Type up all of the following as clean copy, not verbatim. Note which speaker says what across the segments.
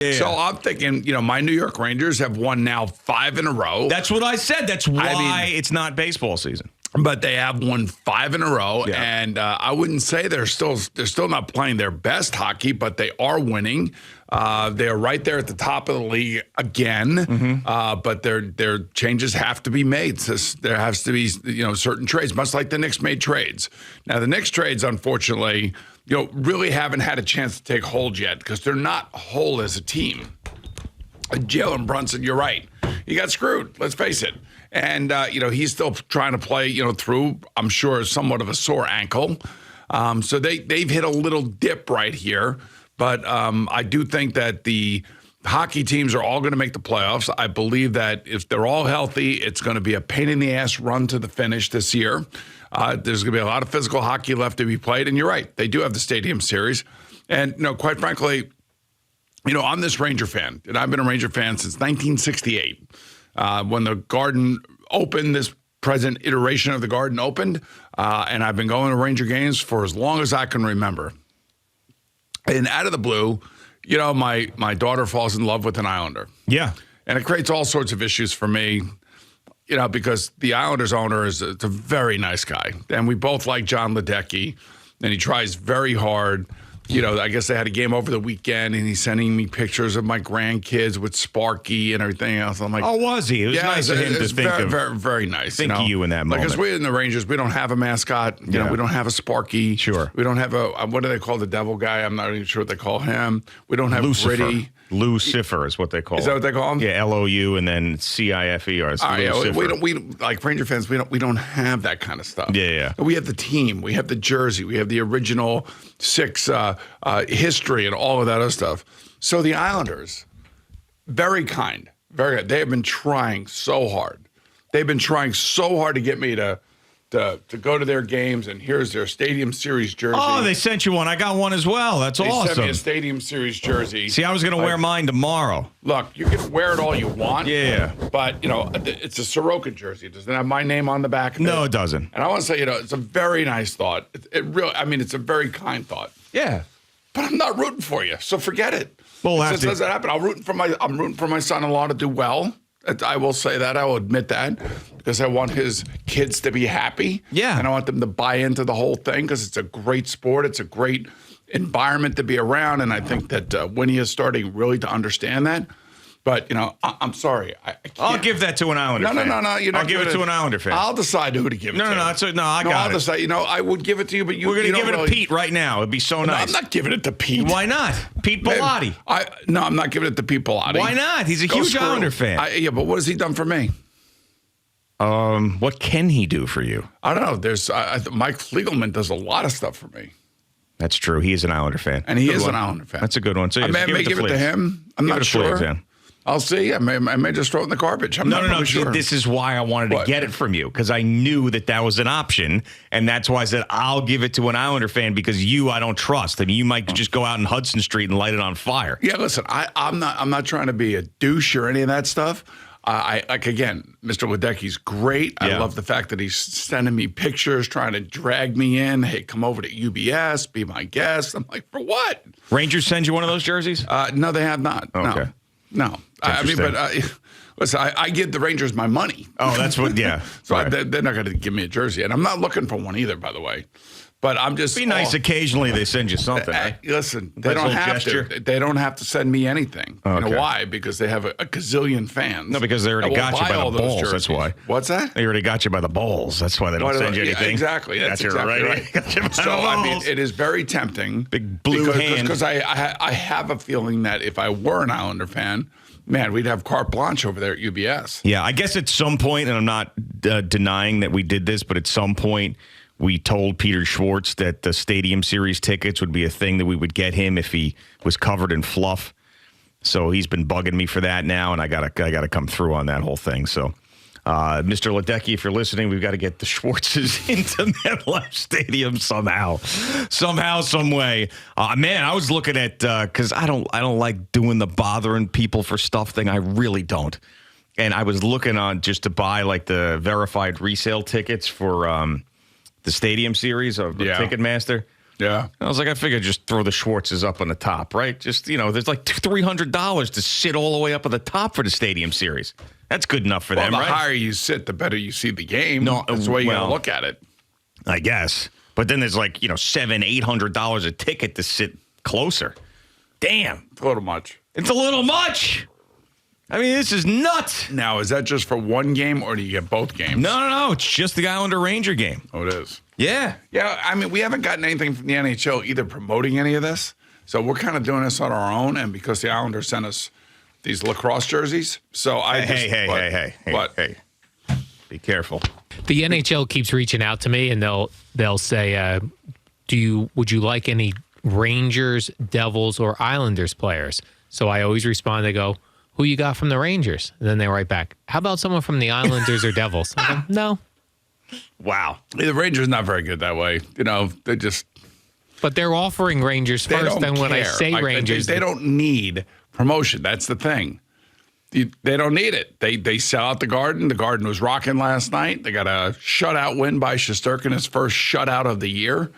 Speaker 1: Yeah.
Speaker 2: So I'm thinking, my New York Rangers have won now 5 in a row.
Speaker 1: That's what I said. That's why it's not baseball season.
Speaker 2: But they have won 5 in a row,
Speaker 1: Yeah.
Speaker 2: and I wouldn't say they're still not playing their best hockey, but they are winning. They are right there at the top of the league again. But their changes have to be made. There has to be certain trades, much like the Knicks made trades. Now the Knicks trades, unfortunately, really haven't had a chance to take hold yet because they're not whole as a team. Jalen Brunson, you're right. He got screwed. Let's face it. And, he's still trying to play, through, I'm sure, somewhat of a sore ankle. So they've hit a little dip right here. But I do think that the hockey teams are all going to make the playoffs. I believe that if they're all healthy, it's going to be a pain-in-the-ass run to the finish this year. There's going to be a lot of physical hockey left to be played. And you're right. They do have the Stadium Series. And, quite frankly, I'm this Ranger fan. And I've been a Ranger fan since 1968. When the Garden opened, this present iteration of the Garden opened, and I've been going to Ranger games for as long as I can remember. And out of the blue, my daughter falls in love with an Islander.
Speaker 1: Yeah.
Speaker 2: And it creates all sorts of issues for me, because the Islanders owner it's a very nice guy. And we both like John Ledecky, and he tries very hard. I guess they had a game over the weekend, and he's sending me pictures of my grandkids with Sparky and everything else. I'm like,
Speaker 1: oh, was he? It was nice of him to think
Speaker 2: very,
Speaker 1: of.
Speaker 2: very, very nice.
Speaker 1: Think of you in that moment.
Speaker 2: Because we're in the Rangers, we don't have a mascot. We don't have a Sparky.
Speaker 1: Sure.
Speaker 2: We don't have what do they call the devil guy? I'm not even sure what they call him. We don't have
Speaker 1: Lucifer.
Speaker 2: Gritty.
Speaker 1: Lucifer is what they call him.
Speaker 2: Is that what they call him?
Speaker 1: Yeah, L-O-U and then C-I-F-E-R.
Speaker 2: We like Ranger fans. We don't have that kind of stuff.
Speaker 1: Yeah.
Speaker 2: We have the team. We have the jersey. We have the original 6 history and all of that other stuff. So the Islanders, very kind, very good. They have been trying so hard. They've been trying so hard to get me to go to their games, and here's their Stadium Series jersey.
Speaker 1: Oh, they sent you one. I got one as well. That's awesome.
Speaker 2: They sent me a Stadium Series jersey.
Speaker 1: See, I was going to wear mine tomorrow.
Speaker 2: Look, you can wear it all you want.
Speaker 1: Yeah.
Speaker 2: But, it's a Soroka jersey. It doesn't have my name on the back of it.
Speaker 1: No, it doesn't.
Speaker 2: And I want to say, it's a very nice thought. It's a very kind thought.
Speaker 1: Yeah.
Speaker 2: But I'm not rooting for you, so forget it.
Speaker 1: Well,
Speaker 2: Since doesn't happen. I'm rooting for my son-in-law to do well. I will say that. I will admit that because I want his kids to be happy.
Speaker 1: Yeah.
Speaker 2: And I want them to buy into the whole thing because it's a great sport. It's a great environment to be around. And I think that Winnie is starting really to understand that. But, I'm sorry. I can't.
Speaker 1: I'll give that to an Islander fan.
Speaker 2: No.
Speaker 1: I'll give it to an Islander fan.
Speaker 2: I'll decide who to give it to.
Speaker 1: I got
Speaker 2: I'll
Speaker 1: it.
Speaker 2: decide. I would give it to you, but
Speaker 1: We're going to give it to Pete right now. It'd be so nice.
Speaker 2: I'm not giving it to Pete.
Speaker 1: Why not? Pete Bellotti.
Speaker 2: No, I'm not giving it to Pete Bellotti.
Speaker 1: Why not? He's a huge Islander fan.
Speaker 2: But what has he done for me?
Speaker 1: What can he do for you?
Speaker 2: I don't know. There's Mike Fliegelman does a lot of stuff for me.
Speaker 1: That's true. He is an Islander fan.
Speaker 2: And he is an Islander fan.
Speaker 1: That's a good one. So
Speaker 2: I may give it to him. I'm not sure. I'll see. I may just throw it in the garbage. I'm not really sure.
Speaker 1: This is why I wanted to get it from you, because I knew that was an option, and that's why I said I'll give it to an Islander fan because I don't trust. I mean, you might just go out in Hudson Street and light it on fire.
Speaker 2: Yeah, listen, I'm not trying to be a douche or any of that stuff. Again, Mr. Ledecky's great. I love the fact that he's sending me pictures, trying to drag me in. Hey, come over to UBS, be my guest. I'm like, for what?
Speaker 1: Rangers send you one of those jerseys?
Speaker 2: No, they have not.
Speaker 1: Okay.
Speaker 2: No. Listen, I give the Rangers my money.
Speaker 1: Oh, that's what, yeah.
Speaker 2: So right. They're not going to give me a jersey. And I'm not looking for one either, by the way. But I'm just...
Speaker 1: It'd be nice occasionally they send you something.
Speaker 2: Listen, they don't have to. They don't have to send me anything.
Speaker 1: Okay.
Speaker 2: You know why? Because they have a gazillion fans.
Speaker 1: No, because they already got you by the balls. That's why.
Speaker 2: What's that?
Speaker 1: They already got you by the balls. That's why they don't send you anything.
Speaker 2: Yeah, exactly. That's exactly right. So, I mean, it is very tempting.
Speaker 1: Big blue hand.
Speaker 2: Because I have a feeling that if I were an Islander fan, man, we'd have carte blanche over there at UBS.
Speaker 1: Yeah, I guess at some point, and I'm not denying that we did this, but at some point we told Peter Schwartz that the Stadium Series tickets would be a thing that we would get him if he was covered in fluff. So he's been bugging me for that now, and I gotta come through on that whole thing. So, Mr. Ledecky, if you're listening, we've got to get the Schwartzes into MetLife Stadium somehow, some way. Man, I was looking at because I don't like doing the bothering people for stuff thing. I really don't. And I was looking on just to buy like the verified resale tickets for the Stadium Series of Ticketmaster.
Speaker 2: Yeah.
Speaker 1: I was like, I figured just throw the Schwartzes up on the top, right? Just, there's like $300 to sit all the way up at the top for the Stadium Series. That's good enough for them,
Speaker 2: the
Speaker 1: right?
Speaker 2: The higher you sit, the better you see the game.
Speaker 1: No,
Speaker 2: that's the way you got to look at it.
Speaker 1: I guess. But then there's like, $700-800 a ticket to sit closer. Damn.
Speaker 2: It's a little much.
Speaker 1: It's a little much. I mean, this is nuts.
Speaker 2: Now, is that just for one game, or do you get both games?
Speaker 1: No. It's just the Islander-Ranger game.
Speaker 2: Oh, it is?
Speaker 1: Yeah.
Speaker 2: Yeah, I mean, we haven't gotten anything from the NHL either promoting any of this. So we're kind of doing this on our own, and because the Islanders sent us these lacrosse jerseys. So
Speaker 1: Hey. Be careful.
Speaker 3: The NHL keeps reaching out to me, and they'll say, would you like any Rangers, Devils, or Islanders players? So I always respond, they go, who you got from the Rangers? And then they write back, how about someone from the Islanders or Devils? I go, no.
Speaker 1: Wow.
Speaker 2: The Rangers not very good that way. They just...
Speaker 3: But they're offering Rangers first, and when I say Rangers...
Speaker 2: They don't need promotion. That's the thing. They don't need it. They sell out the Garden. The Garden was rocking last night. They got a shutout win by Shesterkin, his first shutout of the year.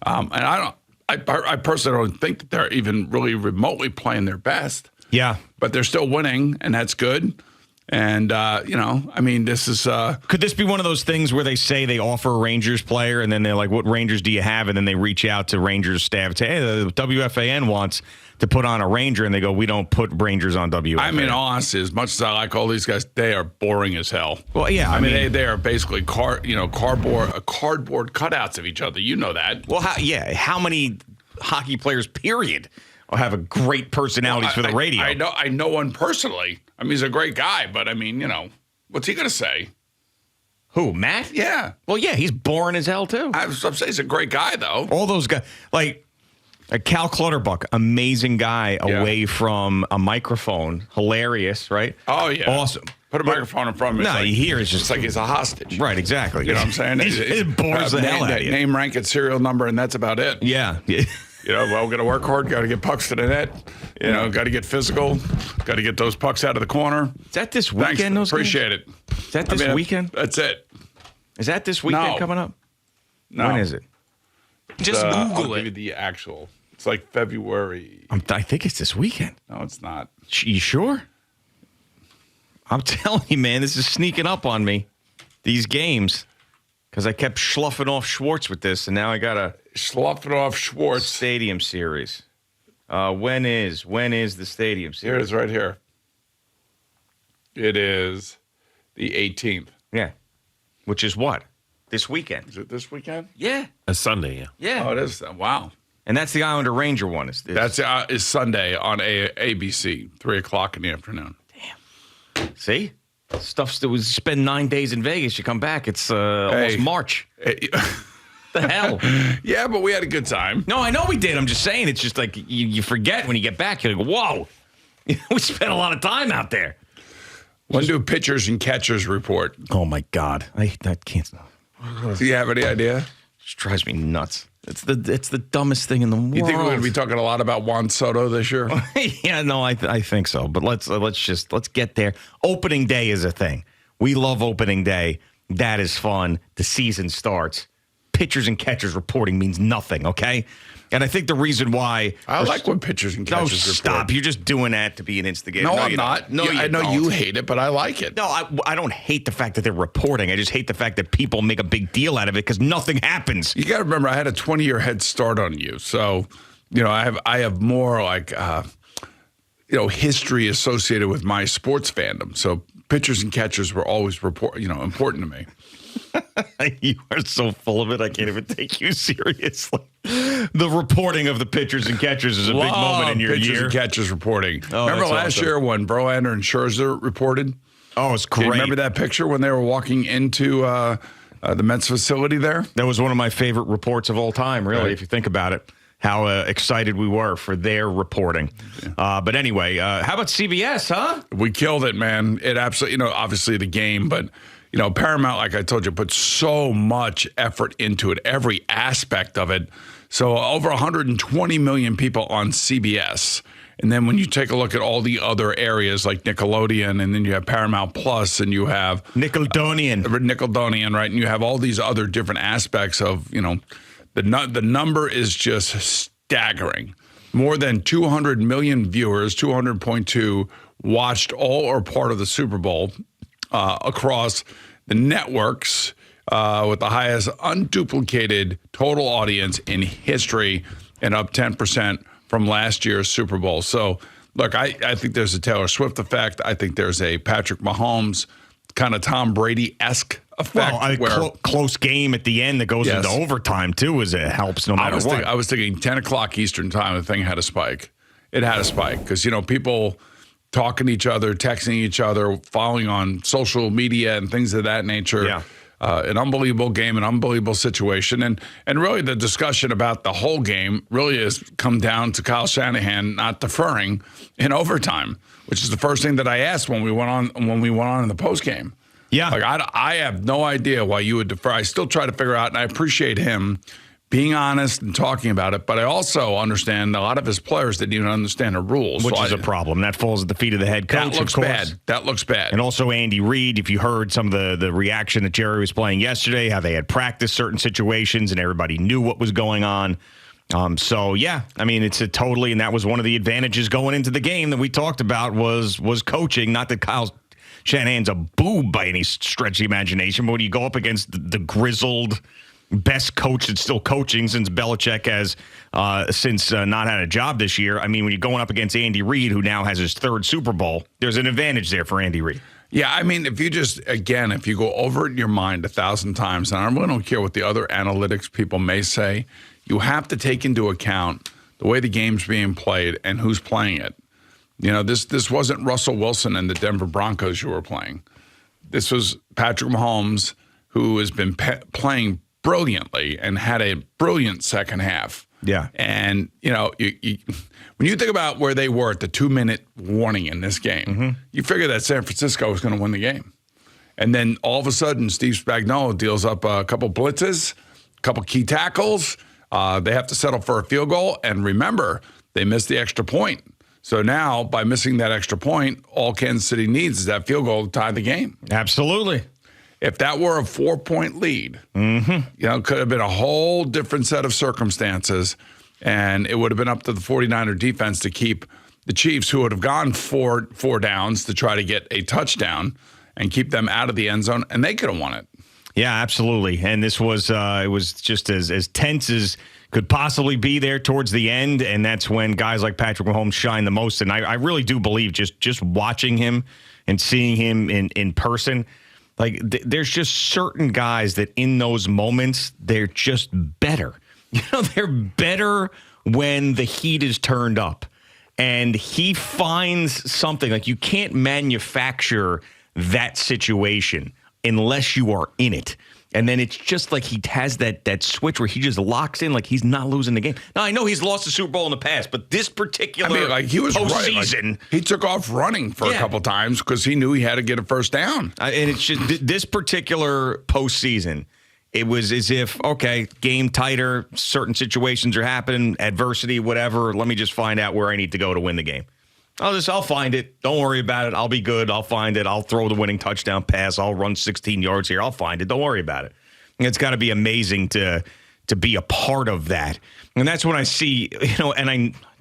Speaker 2: And I personally don't think that they're even really remotely playing their best.
Speaker 1: Yeah.
Speaker 2: But they're still winning, and that's good. And, this is...
Speaker 1: Could this be one of those things where they say they offer a Rangers player, and then they're like, what Rangers do you have? And then they reach out to Rangers staff and say, hey, the WFAN wants to put on a Ranger, and they go, we don't put Rangers on WFAN.
Speaker 2: I mean, honestly, as much as I like all these guys, they are boring as hell.
Speaker 1: Well, yeah.
Speaker 2: I mean, they are basically cardboard cutouts of each other. You know that.
Speaker 1: Well, how many hockey players, period, have a great personalities for the radio?
Speaker 2: I know one personally. I mean, he's a great guy, but I mean, what's he going to say?
Speaker 1: Who, Matt?
Speaker 2: Yeah.
Speaker 1: Well, yeah, he's boring as hell, too.
Speaker 2: I'm saying he's a great guy, though.
Speaker 1: All those guys, like Cal Clutterbuck, amazing guy away from a microphone. Hilarious, right?
Speaker 2: Oh, yeah.
Speaker 1: Awesome.
Speaker 2: Put a microphone in front of him.
Speaker 1: No, you hear it's just
Speaker 2: it's like he's a hostage.
Speaker 1: Right, exactly.
Speaker 2: You know what I'm saying?
Speaker 1: It bores the hell out of you.
Speaker 2: Name, rank, and serial number, and that's about it.
Speaker 1: Yeah.
Speaker 2: We're going to work hard, got to get pucks to the net, got to get physical, got to get those pucks out of the corner.
Speaker 1: Is that this weekend?
Speaker 2: Thanks, appreciate it.
Speaker 1: Is that this weekend?
Speaker 2: That's it.
Speaker 1: Is that this weekend coming up?
Speaker 2: No.
Speaker 1: When is it?
Speaker 3: Just Google
Speaker 2: I'll
Speaker 3: it.
Speaker 2: give you the actual. It's like February.
Speaker 1: I think it's this weekend.
Speaker 2: No, it's not.
Speaker 1: You sure? I'm telling you, man, this is sneaking up on me, these games, because I kept schluffing off Schwartz with this, and now I got a
Speaker 2: Schluffing off Schwartz
Speaker 1: Stadium Series. When is the Stadium Series?
Speaker 2: Here it is right here. It is the 18th.
Speaker 1: Yeah. Which is what? This weekend.
Speaker 2: Is it this weekend?
Speaker 1: Yeah.
Speaker 4: A Sunday, yeah.
Speaker 1: Yeah.
Speaker 2: Oh, it is. Wow.
Speaker 1: And that's the Islander Ranger one.
Speaker 2: That's is Sunday on ABC, 3 o'clock in the afternoon.
Speaker 1: Damn. See? Stuff that was spend 9 days in Vegas. You come back, it's almost March. The hell?
Speaker 2: Yeah, but we had a good time.
Speaker 1: No, I know we did. I'm just saying, it's just like you forget when you get back. You're like, whoa, we spent a lot of time out there.
Speaker 2: When do pitchers and catchers report?
Speaker 1: Oh, my God. I can't.
Speaker 2: Do you have any idea?
Speaker 1: It just drives me nuts. It's the dumbest thing in the world.
Speaker 2: You think we're going to be talking a lot about Juan Soto this year?
Speaker 1: Yeah, no, I think so. But let's get there. Opening day is a thing. We love opening day. That is fun. The season starts. Pitchers and catchers reporting means nothing, okay? And I think the reason why...
Speaker 2: I like when pitchers and catchers report.
Speaker 1: Stop. You're just doing that to be an instigator.
Speaker 2: No, I'm not.
Speaker 1: No,
Speaker 2: I know you hate it, but I like it.
Speaker 1: No, I don't hate the fact that they're reporting. I just hate the fact that people make a big deal out of it because nothing happens.
Speaker 2: You got to remember, I had a 20-year head start on you. So, I have more like, history associated with my sports fandom. So pitchers and catchers were always important to me.
Speaker 1: You are so full of it, I can't even take you seriously. The reporting of the pitchers and catchers is a big moment in your
Speaker 2: pitchers
Speaker 1: year.
Speaker 2: and catchers reporting.
Speaker 1: Oh,
Speaker 2: remember
Speaker 1: that's
Speaker 2: last
Speaker 1: awesome.
Speaker 2: year when Verlander and Scherzer reported?
Speaker 1: Oh, it's great.
Speaker 2: Do you remember that picture when they were walking into the Mets facility there?
Speaker 1: That was one of my favorite reports of all time, really,
Speaker 2: Right.
Speaker 1: if you think about it. How excited we were for their reporting. Yeah. But anyway, how about CBS, huh?
Speaker 2: We killed it, man. It absolutely, obviously the game, but, Paramount, like I told you, put so much effort into it, every aspect of it. So over 120 million people on CBS. And then when you take a look at all the other areas like Nickelodeon, and then you have Paramount Plus, and you have
Speaker 1: Nickelodeon,
Speaker 2: right? And you have all these other different aspects of, The number is just staggering. More than 200 million viewers, 200.2, watched all or part of the Super Bowl across the networks with the highest unduplicated total audience in history and up 10% from last year's Super Bowl. So, look, I think there's a Taylor Swift effect. I think there's a Patrick Mahomes kind of Tom Brady-esque effect.
Speaker 1: Well, close game at the end that goes into overtime, too, it helps no matter what.
Speaker 2: I was thinking 10 o'clock Eastern time, the thing had a spike. It had a spike because, people talking to each other, texting each other, following on social media and things of that nature.
Speaker 1: Yeah.
Speaker 2: An unbelievable game, an unbelievable situation. And really the discussion about the whole game really has come down to Kyle Shanahan not deferring in overtime, which is the first thing that I asked when we went on in the postgame.
Speaker 1: Yeah.
Speaker 2: Like I have no idea why you would defer. I still try to figure out, and I appreciate him being honest and talking about it, but I also understand a lot of his players didn't even understand the rules.
Speaker 1: Which is a problem. That falls at the feet of the head coach,
Speaker 2: That looks
Speaker 1: of course.
Speaker 2: bad. That looks bad.
Speaker 1: And also Andy Reid, if you heard some of the reaction that Jerry was playing yesterday, how they had practiced certain situations and everybody knew what was going on. It's a totally, and that was one of the advantages going into the game that we talked about was coaching. Not that Kyle Shanahan's a boob by any stretch of the imagination, but when you go up against the grizzled best coach that's still coaching since Belichick has not had a job this year. I mean, when you're going up against Andy Reid, who now has his third Super Bowl, there's an advantage there for Andy Reid.
Speaker 2: Yeah, I mean, if you go over it in your mind 1,000 times, and I really don't care what the other analytics people may say, you have to take into account the way the game's being played and who's playing it. This wasn't Russell Wilson and the Denver Broncos you were playing. This was Patrick Mahomes, who has been playing brilliantly and had a brilliant second half.
Speaker 1: Yeah.
Speaker 2: And, when you think about where they were at the 2-minute warning in this game, you figure that San Francisco was going to win the game. And then all of a sudden, Steve Spagnuolo deals up a couple blitzes, a couple key tackles. They have to settle for a field goal. And remember, they missed the extra point. So now, by missing that extra point, all Kansas City needs is that field goal to tie the game.
Speaker 1: Absolutely.
Speaker 2: If that were a 4-point lead, it could have been a whole different set of circumstances, and it would have been up to the 49er defense to keep the Chiefs, who would have gone four downs to try to get a touchdown and keep them out of the end zone, and they could have won it.
Speaker 1: Yeah, absolutely. And this was it was just as tense as could possibly be there towards the end, and that's when guys like Patrick Mahomes shine the most. And I really do believe just watching him and seeing him in person, like there's just certain guys that in those moments, they're just better. They're better when the heat is turned up. And he finds something, like you can't manufacture that situation unless you are in it. And then it's just like he has that switch where he just locks in like he's not losing the game. Now, I know he's lost the Super Bowl in the past, but this particular
Speaker 2: he was
Speaker 1: postseason.
Speaker 2: Right. He took off running for a couple times because he knew he had to get a first down.
Speaker 1: And it's just this particular postseason, it was as if, okay, game tighter, certain situations are happening, adversity, whatever. Let me just find out where I need to go to win the game. I'll find it. Don't worry about it. I'll be good. I'll find it. I'll throw the winning touchdown pass. I'll run 16 yards here. I'll find it. Don't worry about it. And it's got to be amazing to be a part of that. And that's when I see, it's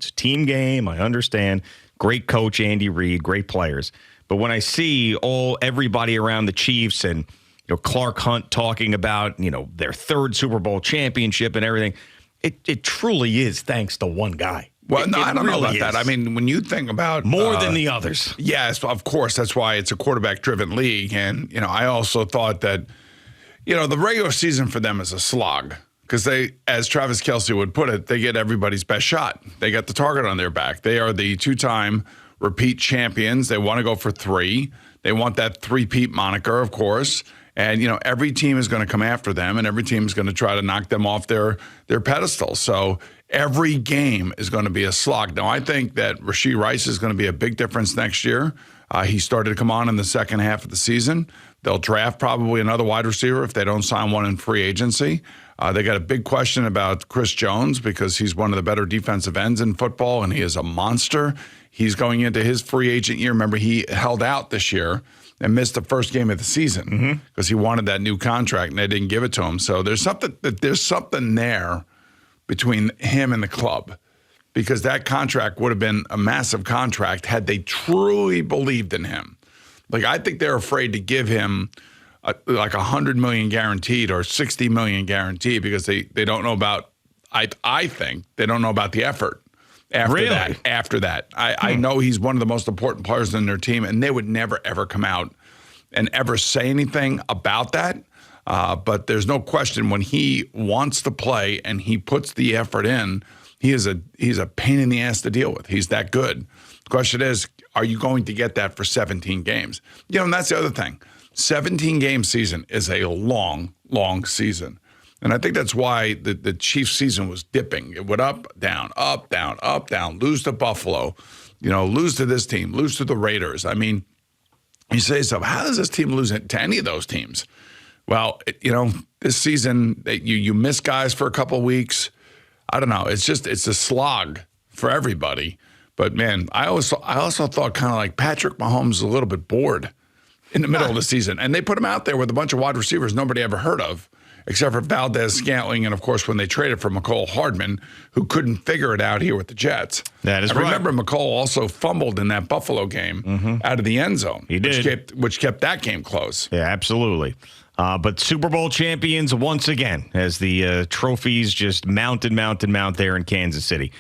Speaker 1: a team game. I understand. Great coach, Andy Reid, great players. But when I see everybody around the Chiefs and Clark Hunt talking about, their third Super Bowl championship and everything, it truly is thanks to one guy.
Speaker 2: Well, no, I don't know about that. I mean, when you think about
Speaker 1: more than the others.
Speaker 2: Yes, of course. That's why it's a quarterback-driven league. And, I also thought that, the regular season for them is a slog because they, as Travis Kelce would put it, they get everybody's best shot. They got the target on their back. They are the 2-time repeat champions. They want to go for 3. They want that 3-peat moniker, of course. And, every team is going to come after them, and every team is going to try to knock them off their pedestal. So every game is going to be a slog. Now, I think that Rashee Rice is going to be a big difference next year. He started to come on in the second half of the season. They'll draft probably another wide receiver if they don't sign one in free agency. They got a big question about Chris Jones because he's one of the better defensive ends in football, and he is a monster. He's going into his free agent year. Remember, he held out this year and missed the first game of the season because he wanted that new contract, and they didn't give it to him. So there's something there between him and the club, because that contract would have been a massive contract had they truly believed in him. Like, I think they're afraid to give him like $100 million guaranteed or $60 million guaranteed because they don't know about. I think they don't know about the effort after that. After that, I know he's one of the most important players in their team, and they would never ever come out and ever say anything about that. But there's no question when he wants to play and he puts the effort in, he's a pain in the ass to deal with. He's that good. The question is, are you going to get that for 17 games? And that's the other thing. 17-game season is a long, long season. And I think that's why the Chiefs season was dipping. It went up, down, up, down, up, down, lose to Buffalo, lose to this team, lose to the Raiders. I mean, you say so, how does this team lose to any of those teams? Well, this season, you miss guys for a couple of weeks. I don't know. It's a slog for everybody. But, man, I also thought kind of like Patrick Mahomes is a little bit bored in the middle of the season. And they put him out there with a bunch of wide receivers nobody ever heard of, except for Valdez-Scantling and, of course, when they traded for McCole Hardman, who couldn't figure it out here with the Jets.
Speaker 1: That is right.
Speaker 2: Remember, McCole also fumbled in that Buffalo game out of the end zone.
Speaker 1: He did.
Speaker 2: Which kept that game close.
Speaker 1: Yeah, absolutely. But Super Bowl champions once again as the trophies just mount there in Kansas City.